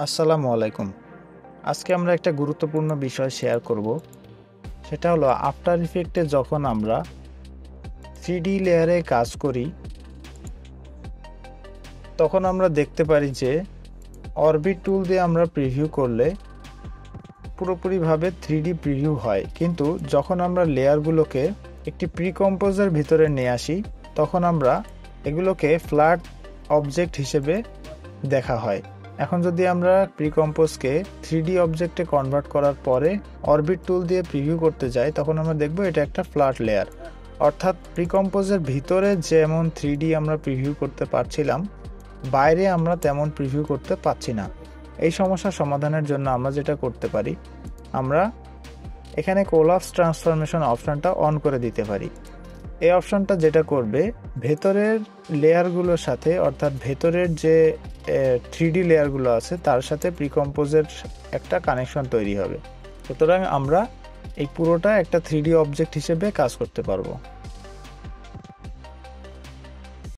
আসসালামু আলাইকুম। আজকে আমরা একটা গুরুত্বপূর্ণ বিষয় শেয়ার করব। সেটা হলো আফটার ইফেক্টে যখন আমরা 3D লেয়ারে কাজ করি, তখন আমরা দেখতে পারি যে অরবিট টুল দিয়ে আমরা প্রিভিউ করলে পুরোপুরিভাবে 3D প্রিভিউ হয়, কিন্তু যখন আমরা লেয়ারগুলোকে একটি প্রিকম্পোজের ভিতরে নিয়ে আসি, তখন আমরা এগুলোকে ফ্ল্যাট অবজেক্ট হিসেবে দেখা হয়। এখন যদি আমরা প্রিকম্পোজকে 3D অবজেক্টে কনভার্ট করার পরে অরবিট টুল দিয়ে প্রিভিউ করতে যাই, তখন আমরা দেখব এটা একটা ফ্ল্যাট লেয়ার। অর্থাৎ প্রিকম্পোজের ভিতরে যেমন 3D আমরা প্রিভিউ করতে পারছিলাম, বাইরে আমরা তেমন প্রিভিউ করতে পারছি না। এই সমস্যার সমাধানের জন্য আমরা যেটা করতে পারি, আমরা এখানে কোলাপস ট্রান্সফরমেশন অপশনটা অন করে দিতে পারি। এই অপশনটা যেটা করবে, ভেতরের লেয়ারগুলোর সাথে, অর্থাৎ ভেতরের যে 3D লেয়ারগুলো আছে তার সাথে প্রিকম্পোজের একটা কানেকশন তৈরি হবে। সুতরাং আমরা এই পুরোটা একটা 3D অবজেক্ট হিসেবে কাজ করতে পারবো।